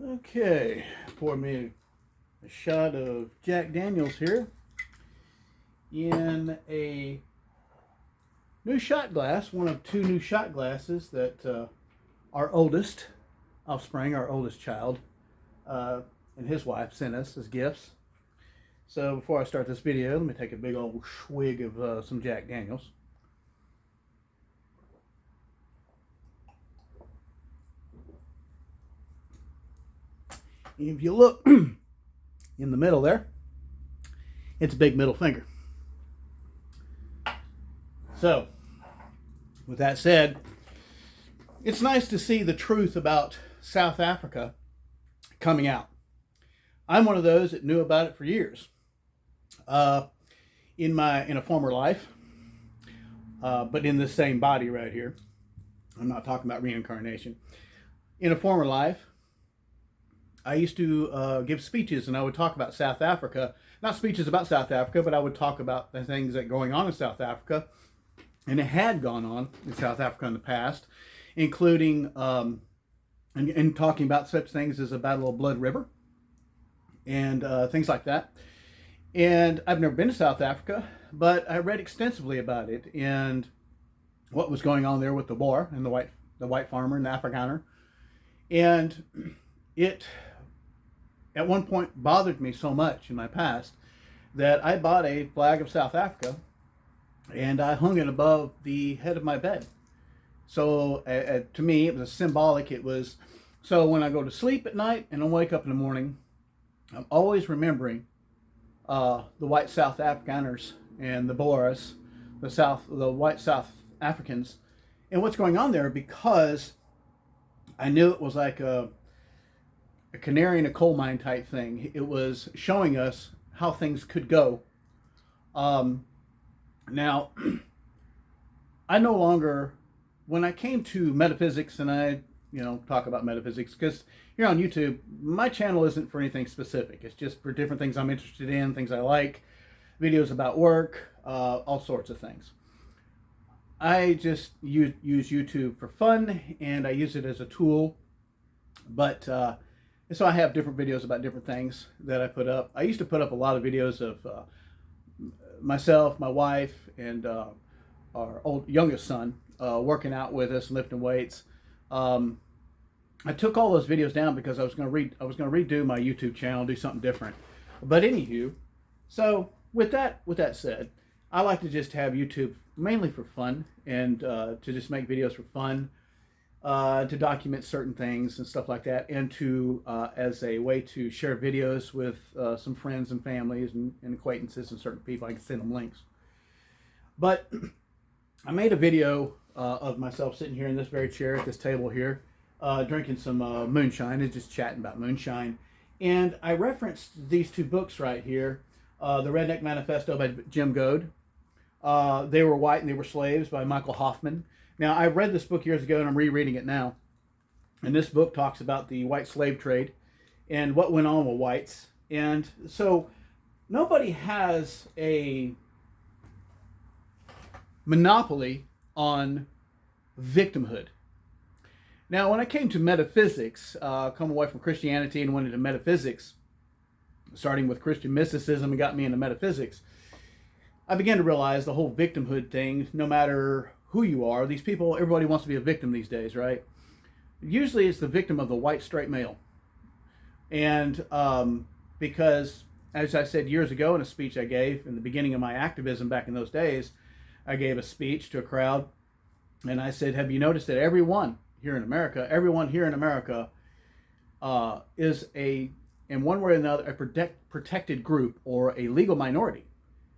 Okay, pour me a shot of Jack Daniels here in a new shot glass, one of two new shot glasses that our oldest offspring, our oldest child, and his wife sent us as gifts. So before I start this video, let me take a big old swig of some Jack Daniels. If you look in the middle there, it's a big middle finger. So, with that said, it's nice to see the truth about South Africa coming out. I'm one of those that knew about it for years. In a former life, but in the same body right here. I'm not talking about reincarnation. In a former life, I used to give speeches, and I would talk about South Africa. Not speeches about South Africa, but I would talk about the things that are going on in South Africa, and it had gone on in South Africa in the past, including and talking about such things as the Battle of Blood River and things like that. And I've never been to South Africa, but I read extensively about it and what was going on there with the Boer and the white farmer and the Afrikaner. And it at one point bothered me so much in my past that I bought a flag of South Africa and I hung it above the head of my bed. So to me, it was symbolic. It was so when I go to sleep at night and I wake up in the morning, I'm always remembering the white South Afrikaners and the Boers, the white South Africans, and what's going on there, because I knew it was like a canary in a coal mine type thing. It was showing us how things could go. Now, I no longer, when I came to metaphysics, and I, talk about metaphysics, because here on YouTube, my channel isn't for anything specific. It's just for different things I'm interested in, things I like, videos about work, all sorts of things. I just use YouTube for fun, and I use it as a tool, but so I have different videos about different things that I put up. I used to put up a lot of videos of myself, my wife, and our youngest son working out with us, lifting weights. I took all those videos down because I was going to redo my YouTube channel, do something different. But anywho, so with that said, I like to just have YouTube mainly for fun and to just make videos for fun, to document certain things and stuff like that, and to as a way to share videos with some friends and families and acquaintances and certain people. I can send them links. But I made a video of myself sitting here in this very chair at this table here, drinking some moonshine and just chatting about moonshine. And I referenced these two books right here, The Redneck Manifesto by Jim Goad. They Were White and They Were Slaves by Michael Hoffman. Now, I read this book years ago and I'm rereading it now. And this book talks about the white slave trade and what went on with whites. And so nobody has a monopoly on victimhood. Now, when I came to metaphysics, come away from Christianity and went into metaphysics, starting with Christian mysticism and got me into metaphysics, I began to realize the whole victimhood thing, no matter who you are, these people, everybody wants to be a victim these days, right? Usually it's the victim of the white straight male. And because, as I said years ago in a speech I gave in the beginning of my activism back in those days, I gave a speech to a crowd and I said, have you noticed that everyone here in America is in one way or another, a protected group or a legal minority,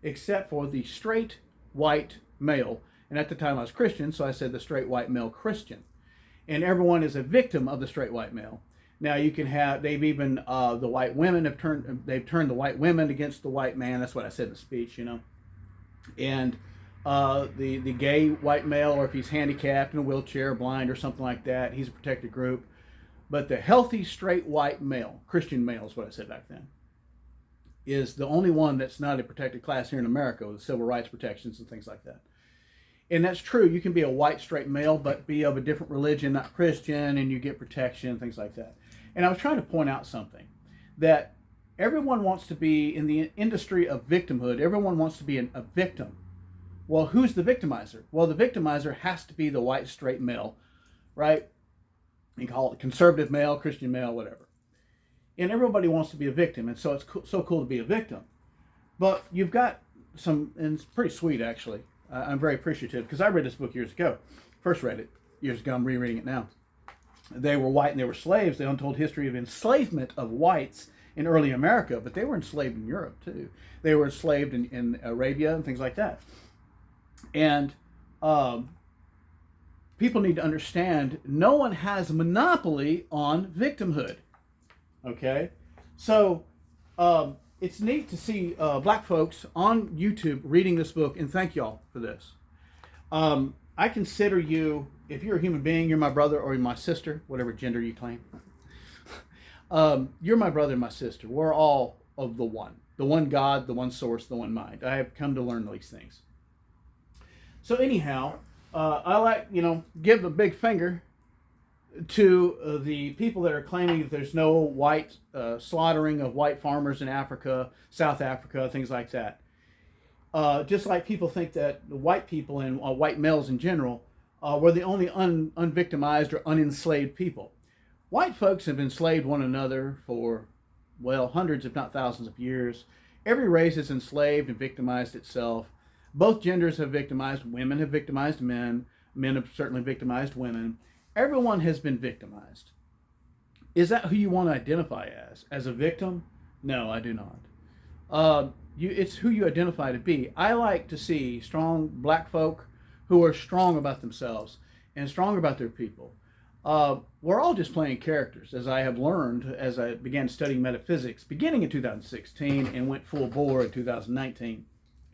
except for the straight white male. And at the time I was Christian, so I said the straight white male Christian. And everyone is a victim of the straight white male. Now you can have, they've even, the white women they've turned the white women against the white man. That's what I said in the speech, And the gay white male, or if he's handicapped in a wheelchair, blind or something like that, he's a protected group. But the healthy straight white male, Christian male is what I said back then, is the only one that's not a protected class here in America with civil rights protections and things like that. And that's true. You can be a white straight male, but be of a different religion, not Christian, and you get protection, things like that. And I was trying to point out something, that everyone wants to be in the industry of victimhood. Everyone wants to be a victim. Well, who's the victimizer? Well, the victimizer has to be the white straight male, right? You can call it conservative male, Christian male, whatever. And everybody wants to be a victim, and so it's so cool to be a victim. But you've got some, and it's pretty sweet actually. I'm very appreciative because I read this book years ago. First read it years ago. I'm rereading it now. They were white and they were slaves. The Untold History of Enslavement of Whites in early America, but they were enslaved in Europe too. They were enslaved in Arabia and things like that. And people need to understand no one has a monopoly on victimhood. Okay? So it's neat to see black folks on YouTube reading this book, and thank y'all for this. I consider you, if you're a human being, you're my brother or my sister, whatever gender you claim. You're my brother and my sister. We're all of the one God, the one source, the one mind. I have come to learn these things. So anyhow, I like, give a big finger to the people that are claiming that there's no white slaughtering of white farmers in Africa, South Africa, things like that. Just like people think that the white people and white males in general were the only unvictimized or unenslaved people. White folks have enslaved one another for, hundreds if not thousands of years. Every race has enslaved and victimized itself. Both genders have victimized. Women have victimized men. Men have certainly victimized women. Everyone has been victimized. Is that who you want to identify as? As a victim? No, I do not. It's who you identify to be. I like to see strong black folk who are strong about themselves and strong about their people. We're all just playing characters, as I have learned as I began studying metaphysics, beginning in 2016 and went full bore in 2019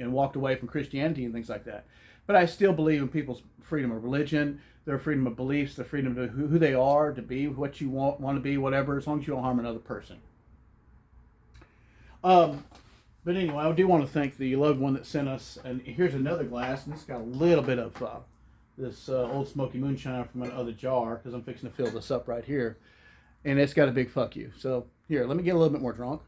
and walked away from Christianity and things like that. But I still believe in people's freedom of religion, their freedom of beliefs, their freedom to who they are, to be what you want to be, whatever, as long as you don't harm another person. But anyway, I do want to thank the loved one that sent us, and here's another glass, and it's got a little bit of this Old Smoky Moonshine from another jar, because I'm fixing to fill this up right here, and it's got a big fuck you. So here, let me get a little bit more drunk.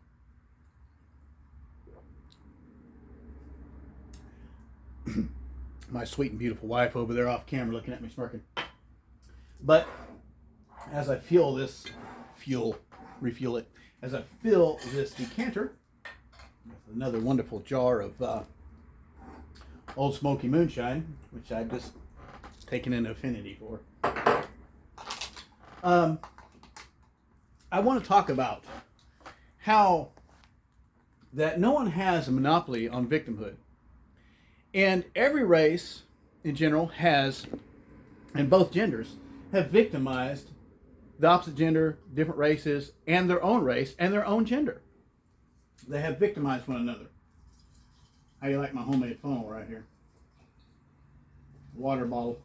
My sweet and beautiful wife over there off camera looking at me smirking. But as I refuel it, as I fill this decanter with another wonderful jar of Old Smoky Moonshine, which I've just taken an affinity for. I want to talk about how that no one has a monopoly on victimhood. And every race in general has, and both genders, have victimized the opposite gender, different races, and their own race and their own gender. They have victimized one another. How do you like my homemade funnel right here? Water bottle.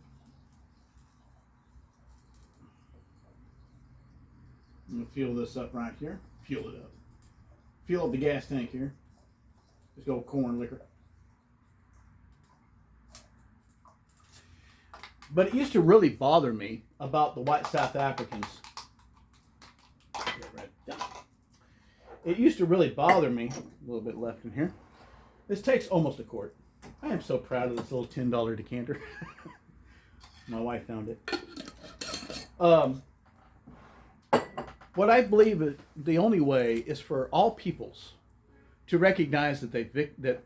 I'm going to fuel this up right here. Fuel it up. Fuel up the gas tank here. Just go corn liquor. But it used to really bother me about the white South Africans. It used to really bother me. A little bit left in here. This takes almost a quart. I am so proud of this little $10 decanter. My wife found it. What I believe the only way is for all peoples to recognize that that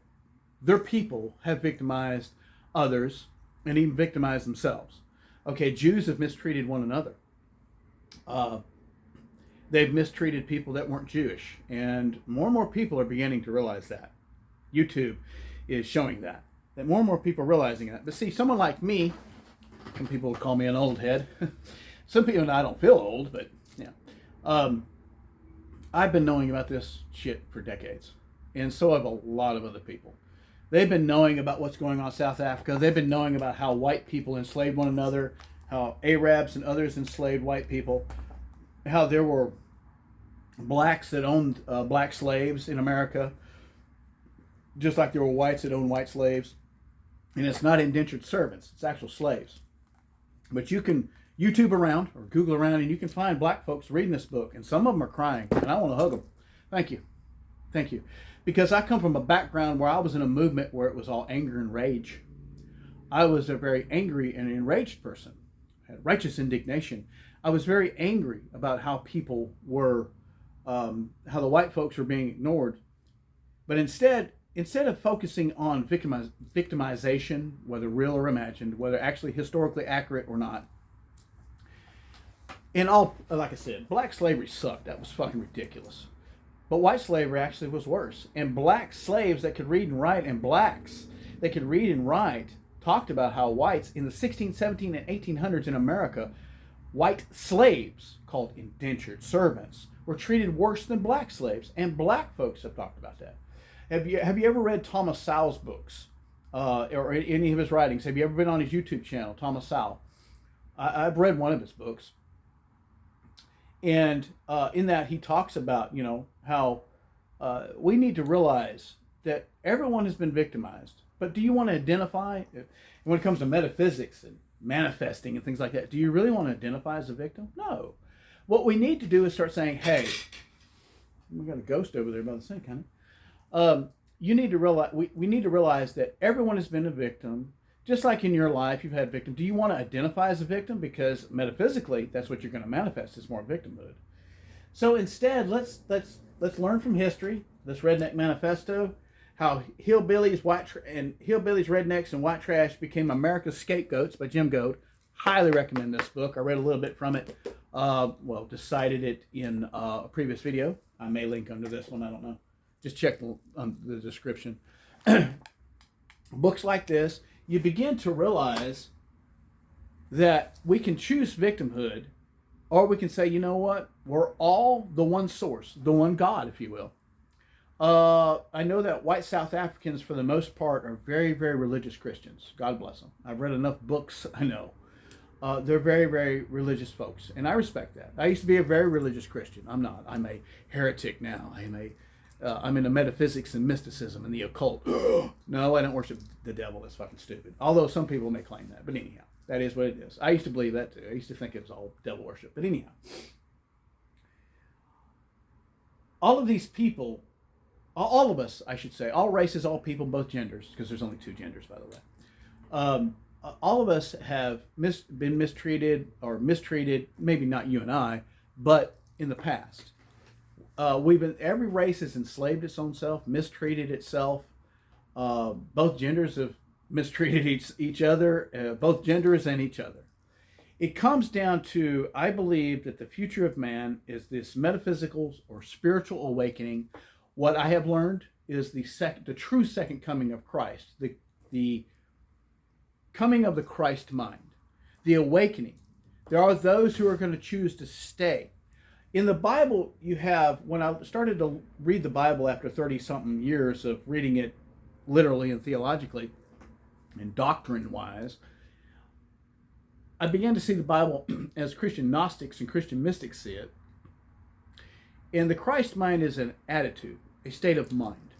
their people have victimized others and even victimized themselves. Okay, Jews have mistreated one another. They've mistreated people that weren't Jewish, and more people are beginning to realize that. YouTube is showing that more and more people are realizing that. But see, someone like me, some people would call me an old head. Some people, and I don't feel old, but yeah. I've been knowing about this shit for decades, and so have a lot of other people. They've been knowing about what's going on in South Africa. They've been knowing about how white people enslaved one another, how Arabs and others enslaved white people, how there were blacks that owned black slaves in America, just like there were whites that owned white slaves. And it's not indentured servants, it's actual slaves. But you can YouTube around or Google around, and you can find black folks reading this book, and some of them are crying, and I want to hug them. Thank you. Thank you. Because I come from a background where I was in a movement where it was all anger and rage. I was a very angry and enraged person, had righteous indignation. I was very angry about how people were, how the white folks were being ignored. But instead of focusing on victimization, whether real or imagined, whether actually historically accurate or not, and all, like I said, black slavery sucked. That was fucking ridiculous. But white slavery actually was worse. And black slaves that could read and write, and blacks that could read and write, talked about how whites in the 16, 17, and 1800s in America, white slaves, called indentured servants, were treated worse than black slaves. And black folks have talked about that. Have you ever read Thomas Sowell's books or any of his writings? Have you ever been on his YouTube channel, Thomas Sowell? I've read one of his books. And in that he talks about, how we need to realize that everyone has been victimized. But do you want to identify, when it comes to metaphysics and manifesting and things like that, do you really want to identify as a victim? No. What we need to do is start saying, hey, we got a ghost over there by the sink, honey. You need to realize, we need to realize that everyone has been a victim. Just like in your life, you've had victims. Do you want to identify as a victim? Because metaphysically, that's what you're going to manifest is more victimhood. So instead, let's learn from history, this Redneck Manifesto, how hillbillies, rednecks, and white trash became America's scapegoats by Jim Goad. Highly recommend this book. I read a little bit from it. Decided it in a previous video. I may link under this one. I don't know. Just check the description. Books like this, you begin to realize that we can choose victimhood, or we can say, you know what? We're all the one source, the one God, if you will. I know that white South Africans, for the most part, are very, very religious Christians. God bless them. I've read enough books, I know. They're very, very religious folks, and I respect that. I used to be a very religious Christian. I'm not. I'm a heretic now. I'm into metaphysics and mysticism and the occult. No, I don't worship the devil. That's fucking stupid. Although some people may claim that. But anyhow, that is what it is. I used to believe that too. I used to think it was all devil worship. But anyhow, all of these people, all of us, I should say, all races, all people, both genders, because there's only two genders, by the way. All of us have been mistreated, maybe not you and I, but in the past. Every race has enslaved its own self, mistreated itself. Both genders have mistreated each other, both genders and each other. It comes down to, I believe that the future of man is this metaphysical or spiritual awakening. What I have learned is the true second coming of Christ, the coming of the Christ mind, the awakening. There are those who are going to choose to stay. In the Bible, you have, when I started to read the Bible after 30-something years of reading it literally and theologically and doctrine-wise, I began to see the Bible as Christian Gnostics and Christian mystics see it. And the Christ mind is an attitude, a state of mind.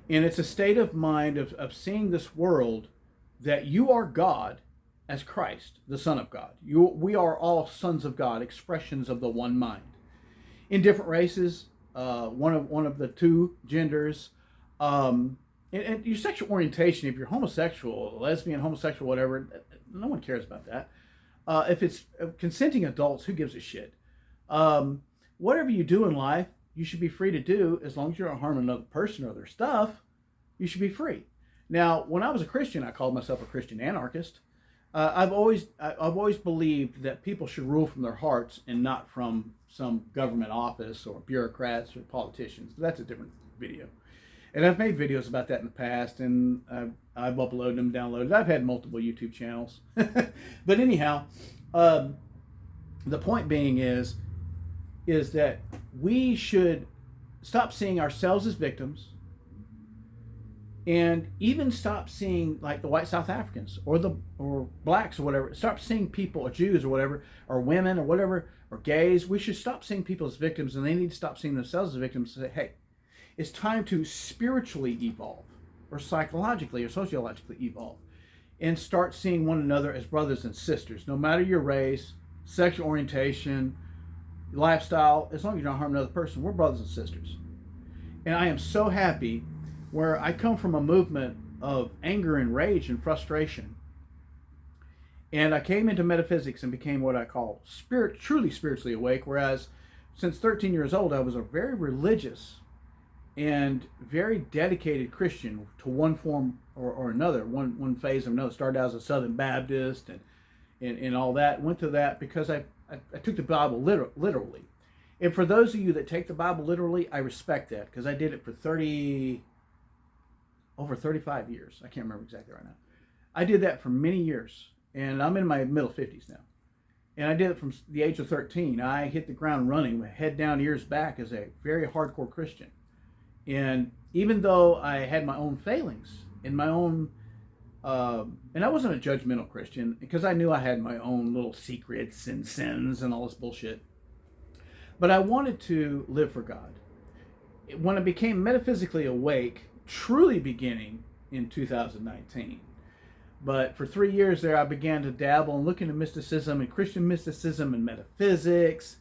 And it's a state of mind of seeing this world that you are God as Christ, the Son of God. We are all sons of God, expressions of the one mind. In different races, one of the two genders, and your sexual orientation, if you're homosexual, lesbian, homosexual, whatever, no one cares about that. If it's consenting adults, who gives a shit? Whatever you do in life, you should be free to do as long as you're not harming another person or their stuff. You should be free. Now, when I was a Christian, I called myself a Christian anarchist. I've always believed that people should rule from their hearts and not from some government office or bureaucrats or politicians. That's a different video. And I've made videos about that in the past, and I've uploaded them, downloaded. I've had multiple YouTube channels. But anyhow, the point being is that we should stop seeing ourselves as victims, and even stop seeing, like the white South Africans or blacks or whatever, stop seeing people, or Jews or whatever, or women or whatever, or gays. We should stop seeing people as victims, and they need to stop seeing themselves as victims and say, hey, it's time to spiritually evolve, or psychologically or sociologically evolve. and start seeing one another as brothers and sisters, no matter your race, sexual orientation, lifestyle. As long as you don't harm another person, we're brothers and sisters. And I am so happy where I come from a movement of anger and rage and frustration. And I came into metaphysics and became what I call truly spiritually awake. Whereas since 13 years old, I was a very religious and very dedicated Christian to one form or another, one phase of another. Started out as a Southern Baptist and all that. Went to that because I took the Bible literally. And for those of you that take the Bible literally, I respect that, because I did it for over 35 years. I can't remember exactly right now. I did that for many years, and I'm in my middle 50s now. And I did it from the age of 13. I hit the ground running, head down, ears back, as a very hardcore Christian. And even though I had my own failings and my own, and I wasn't a judgmental Christian, because I knew I had my own little secrets and sins and all this bullshit. But I wanted to live for God. When I became metaphysically awake, truly beginning in 2019. But for 3 years there, I began to dabble and look into mysticism and Christian mysticism and metaphysics,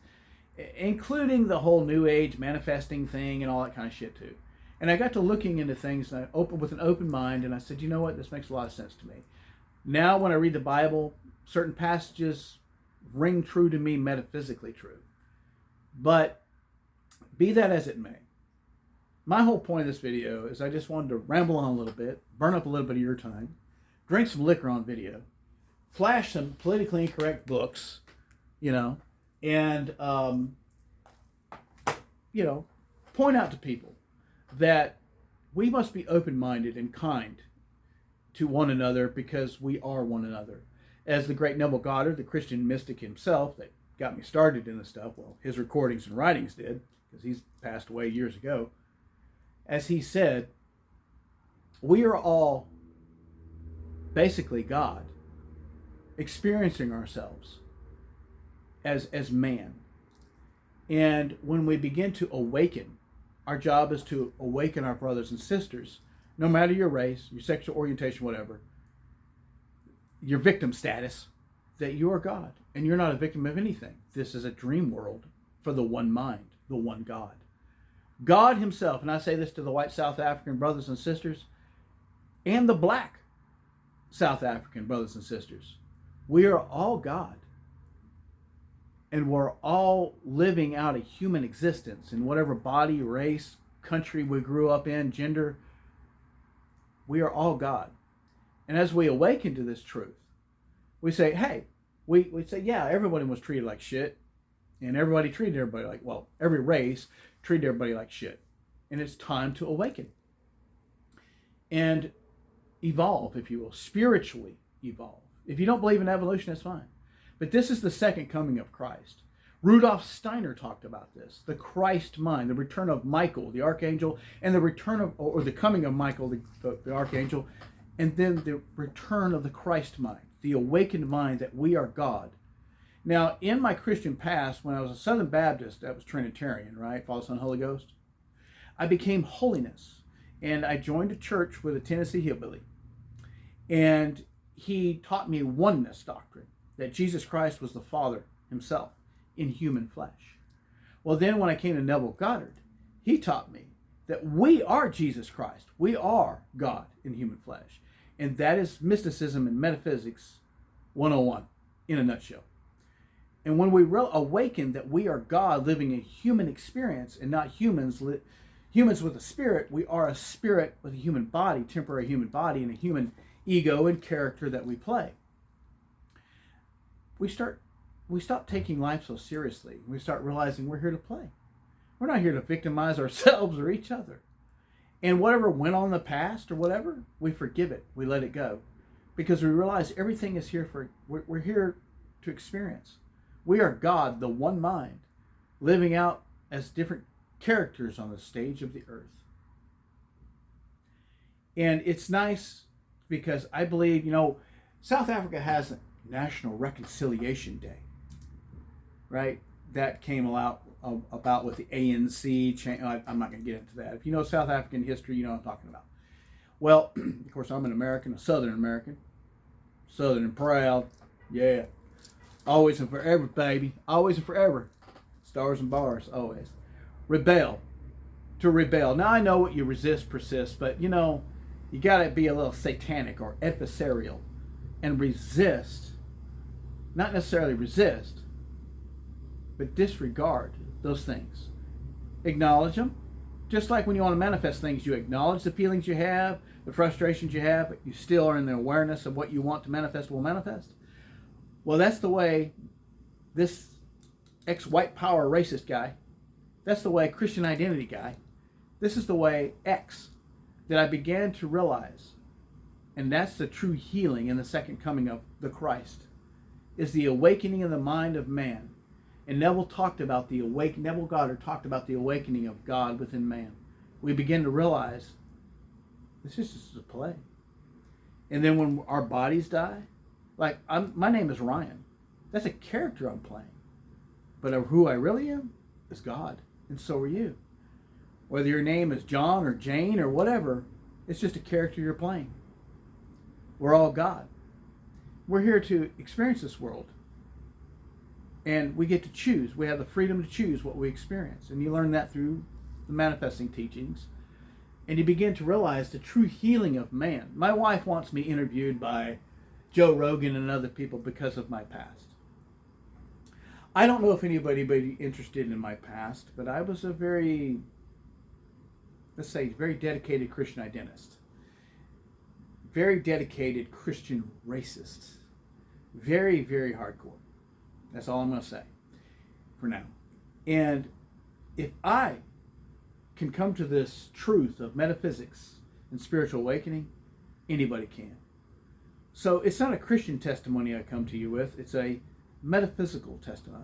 including the whole New Age manifesting thing and all that kind of shit too. And I got to looking into things and I opened with an open mind, and I said, you know what, this makes a lot of sense to me. Now when I read the Bible, certain passages ring true to me, metaphysically true. But be that as it may, my whole point of this video is I just wanted to ramble on a little bit, burn up a little bit of your time, drink some liquor on video, flash some politically incorrect books, and, point out to people that we must be open-minded and kind to one another, because we are one another. As the great Neville Goddard, the Christian mystic himself, that got me started in this stuff, well, his recordings and writings did, because he's passed away years ago. As he said, we are all basically God, experiencing ourselves as man. And when we begin to awaken, our job is to awaken our brothers and sisters, no matter your race, your sexual orientation, whatever, your victim status, that you are God and you're not a victim of anything. This is a dream world for the one mind, the one God. God himself, and I say this to the white South African brothers and sisters and the black South African brothers and sisters, we are all God. And we're all living out a human existence in whatever body, race, country we grew up in, gender. We are all God. And as we awaken to this truth, we say, hey, we say, yeah, everybody was treated like shit. And everybody treated everybody like, well, every race treated everybody like shit. And it's time to awaken. And evolve, if you will, spiritually evolve. If you don't believe in evolution, that's fine. But this is the second coming of Christ. Rudolf Steiner talked about this, the Christ mind, the return of Michael, the archangel, and the return of, or the coming of Michael, the archangel, and then the return of the Christ mind, the awakened mind that we are God. Now, in my Christian past, when I was a Southern Baptist, that was Trinitarian, right? Father, Son, Holy Ghost. I became holiness, and I joined a church with a Tennessee hillbilly. And he taught me oneness doctrine, that Jesus Christ was the Father himself in human flesh. Well, then when I came to Neville Goddard, he taught me that we are Jesus Christ. We are God in human flesh. And that is mysticism and metaphysics 101 in a nutshell. And when we awaken that we are God living a human experience and not humans with a spirit, we are a spirit with a human body, temporary human body, and a human ego and character that we play. We stop taking life so seriously. We start realizing we're here to play. We're not here to victimize ourselves or each other. And whatever went on in the past or whatever, we forgive it. We let it go. Because we realize everything is here we're here to experience. We are God, the one mind, living out as different characters on the stage of the earth. And it's nice because I believe, South Africa has a National Reconciliation Day, right? That came about with the ANC. I'm not going to get into that. If you know South African history, you know what I'm talking about. Well, of course, I'm an American, a Southern American. Southern and proud. Yeah. Always and forever, baby. Always and forever. Stars and bars, always. Rebel. To rebel. Now I know what you resist persists, but you know, you gotta be a little satanic or adversarial and resist. Not necessarily resist, but disregard those things. Acknowledge them. Just like when you want to manifest things, you acknowledge the feelings you have, the frustrations you have, but you still are in the awareness of what you want to manifest will manifest. Well, that's the way this ex-white power racist guy, that's the way Christian identity guy, this is the way X that I began to realize, and that's the true healing in the second coming of the Christ, is the awakening of the mind of man. And Neville Goddard talked about the awakening of God within man. We begin to realize this is just a play. And then when our bodies die, like my name is Ryan. That's a character I'm playing. But who I really am is God. And so are you. Whether your name is John or Jane or whatever, it's just a character you're playing. We're all God. We're here to experience this world. And we get to choose. We have the freedom to choose what we experience. And you learn that through the manifesting teachings. And you begin to realize the true healing of man. My wife wants me interviewed by Joe Rogan and other people because of my past. I don't know if anybody be interested in my past, but I was a very, let's say, very dedicated Christian identist. Very dedicated Christian racist. Very, very hardcore. That's all I'm going to say for now. And if I can come to this truth of metaphysics and spiritual awakening, anybody can. So it's not a Christian testimony I come to you with. It's a metaphysical testimony.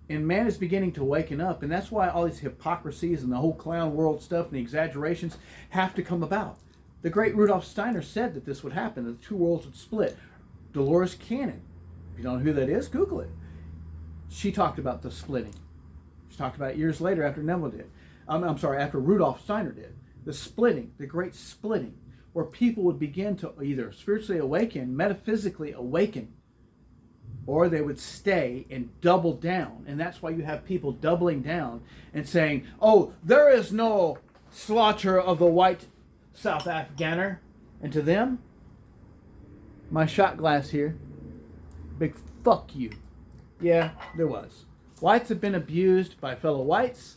And man is beginning to waken up. And that's why all these hypocrisies and the whole clown world stuff and the exaggerations have to come about. The great Rudolf Steiner said that this would happen, that the two worlds would split. Dolores Cannon, if you don't know who that is, Google it. She talked about the splitting. She talked about it years later after Neville did. After Rudolf Steiner did. The splitting, the great splitting, where people would begin to either spiritually awaken, metaphysically awaken, or they would stay and double down. And that's why you have people doubling down and saying, oh, there is no slaughter of the white South Afrikaner. And to them, my shot glass here, big fuck you. Yeah, there was. Whites have been abused by fellow whites,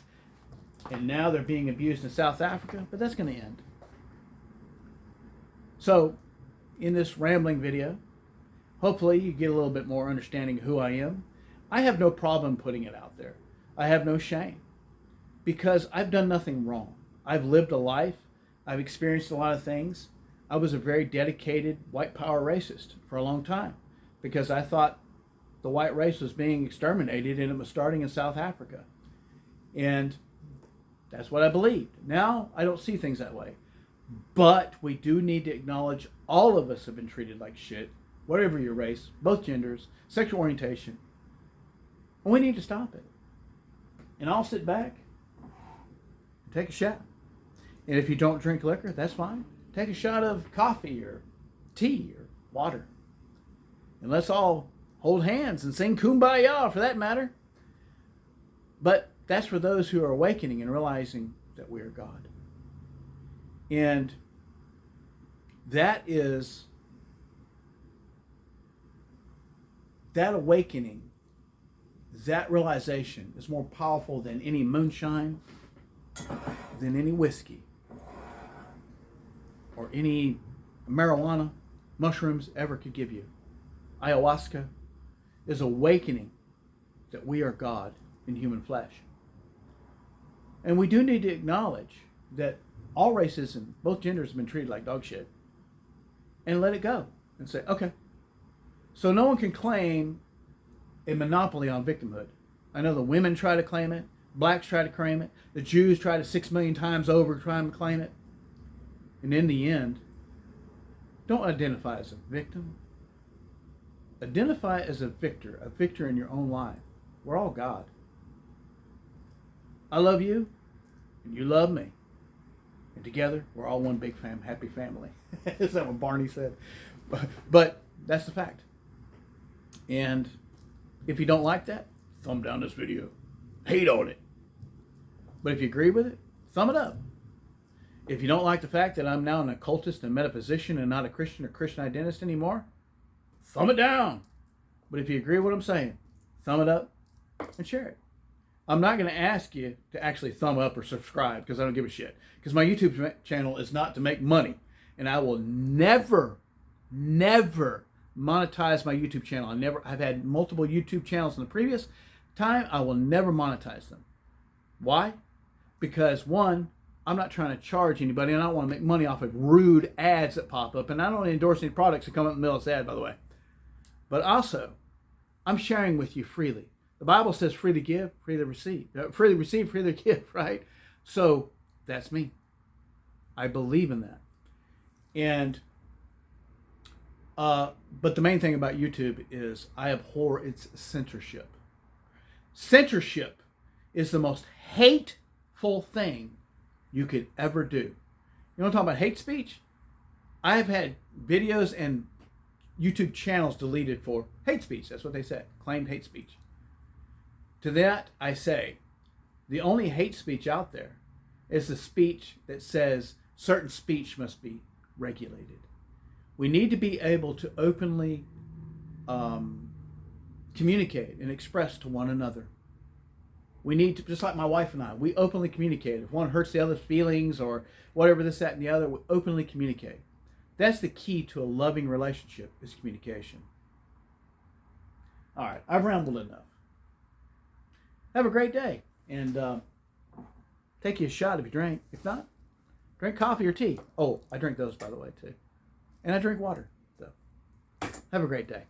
and now they're being abused in South Africa, but that's going to end. So, in this rambling video, hopefully you get a little bit more understanding of who I am. I have no problem putting it out there. I have no shame, because I've done nothing wrong. I've lived a life. I've experienced a lot of things. I was a very dedicated white power racist for a long time, because I thought the white race was being exterminated and it was starting in South Africa. And that's what I believed. Now, I don't see things that way. But we do need to acknowledge all of us have been treated like shit, whatever your race, both genders, sexual orientation. And we need to stop it. And I'll sit back and take a shot. And if you don't drink liquor, that's fine. Take a shot of coffee or tea or water. And let's all hold hands and sing Kumbaya for that matter. But that's for those who are awakening and realizing that we are God. And that awakening, that realization is more powerful than any moonshine, than any whiskey, or any marijuana, mushrooms ever could give you. Ayahuasca is awakening that we are God in human flesh. And we do need to acknowledge that all races and both genders have been treated like dog shit. And let it go. And say, okay. So no one can claim a monopoly on victimhood. I know the women try to claim it. Blacks try to claim it. The Jews try to 6 million times over try to claim it. And in the end, don't identify as a victim. Identify as a victor in your own life. We're all God. I love you, and you love me. And together, we're all one big happy family. Is that what Barney said? But That's the fact. And if you don't like that, thumb down this video. Hate on it. But if you agree with it, thumb it up. If you don't like the fact that I'm now an occultist and metaphysician and not a Christian or Christian identist anymore, thumb it down. But if you agree with what I'm saying, thumb it up and share it. I'm not going to ask you to actually thumb up or subscribe because I don't give a shit. Because my YouTube channel is not to make money. And I will never monetize my YouTube channel. I've had multiple YouTube channels in the previous time. I will never monetize them. Why? Because one, I'm not trying to charge anybody, and I don't want to make money off of rude ads that pop up. And I don't endorse any products that come up in the middle of this ad, by the way. But also, I'm sharing with you freely. The Bible says freely give, freely receive. Freely receive, freely give, right? So that's me. I believe in that. And but the main thing about YouTube is I abhor its censorship. Censorship is the most hateful thing you could ever do. You want to talk about hate speech? I have had videos and YouTube channels deleted for hate speech. That's what they said. Claimed hate speech. To that, I say, the only hate speech out there is the speech that says certain speech must be regulated. We need to be able to openly communicate and express to one another. We need to, just like my wife and I, we openly communicate. If one hurts the other's feelings or whatever, this, that, and the other, we openly communicate. That's the key to a loving relationship, is communication. All right, I've rambled enough. Have a great day, and take you a shot if you drink. If not, drink coffee or tea. Oh, I drink those, by the way, too. And I drink water. So, have a great day.